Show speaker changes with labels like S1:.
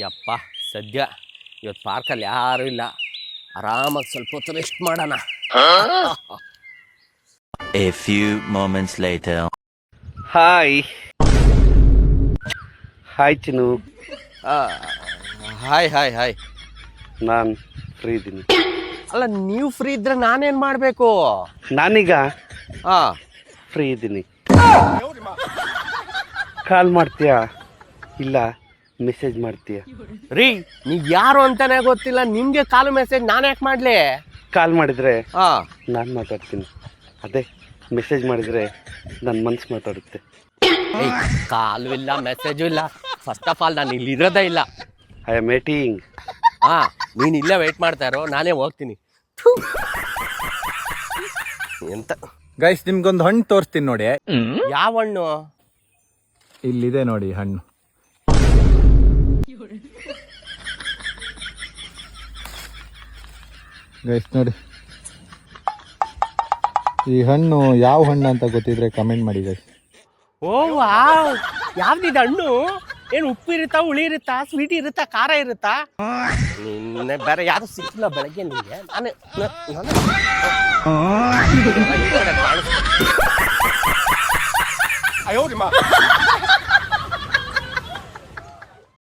S1: ಯಪ್ಪ ಸದ್ಯ ಇವತ್ತು ಪಾರ್ಕಲ್ಲಿ ಯಾರೂ ಇಲ್ಲ, ಆರಾಮಾಗಿ ಸ್ವಲ್ಪ ಹೊತ್ತು ರೆಸ್ಟ್ ಮಾಡೋಣ.
S2: A few moments later.
S3: Hi hi Chinnu,
S1: hi hi hi.
S3: ನಾನು ಫ್ರೀ ಇದ್ದೀನಿ.
S1: ಅಲ್ಲ, ನೀವು ಫ್ರೀ ಇದ್ರೆ ನಾನೇನು ಮಾಡಬೇಕು?
S3: ನಾನೀಗ
S1: ಹಾಂ,
S3: ಫ್ರೀ ಇದ್ದೀನಿ. ಕಾಲ್ ಮಾಡ್ತೀಯಾ ಇಲ್ಲ ಮೆಸೇಜ್ ಮಾಡ್ತೀಯಾ?
S1: ರೀ ನೀವು ಯಾರು ಅಂತಾನೆ ಗೊತ್ತಿಲ್ಲ, ನಿಮಗೆ ಕಾಲು ಮೆಸೇಜ್ ನಾನು ಯಾಕೆ ಮಾಡಲಿ?
S3: ಕಾಲ್ ಮಾಡಿದರೆ
S1: ಹಾಂ,
S3: ನಾನು ಮಾತಾಡ್ತೀನಿ, ಅದೇ ಮೆಸೇಜ್ ಮಾಡಿದರೆ ನನ್ನ ಮನಸ್ಸು ಮಾತಾಡುತ್ತೆ.
S1: ಏಯ್, ಕಾಲು ಇಲ್ಲ ಮೆಸೇಜು ಇಲ್ಲ. ಫಸ್ಟ್ ಆಫ್ ಆಲ್ ನಾನು ಇಲ್ಲಿ ಇರೋದೇ ಇಲ್ಲ.
S3: I am waiting.
S1: ಹಾಂ, ನೀನು ಇಲ್ಲೇ ವೆಯ್ಟ್ ಮಾಡ್ತಾ ಇರೋ, ನಾನೇ ಹೋಗ್ತೀನಿ. ಎಂತ
S4: ಗೈಸ್, ನಿಮ್ಗೊಂದು ಹಣ್ಣು ತೋರಿಸ್ತೀನಿ ನೋಡಿ.
S1: ಯಾವ ಹಣ್ಣು?
S4: ಇಲ್ಲಿದೆ ನೋಡಿ ಹಣ್ಣು. ಗೈಸ್ ನೋಡಿ, ಈ ಹಣ್ಣು ಯಾವ ಹಣ್ಣು ಅಂತ ಗೊತ್ತಿದ್ರೆ ಕಮೆಂಟ್ ಮಾಡಿ ಗೈಸ್.
S1: ಓ ವಾವ್, ಯಾವ್ದಿದೆ ಹಣ್ಣು? ಏನು ಉಪ್ಪು ಇರುತ್ತಾ, ಹುಳಿ ಇರುತ್ತಾ, ಸ್ವೀಟ್ ಇರುತ್ತಾ, ಖಾರ ಇರುತ್ತಾ? ನಿನ್ನೆ ಬೇರೆ ಯಾರು ಸಿಕ್ಕಿಲ್ಲ ಬೆಳಗ್ಗೆ ನಿಮಗೆ. ನಾನು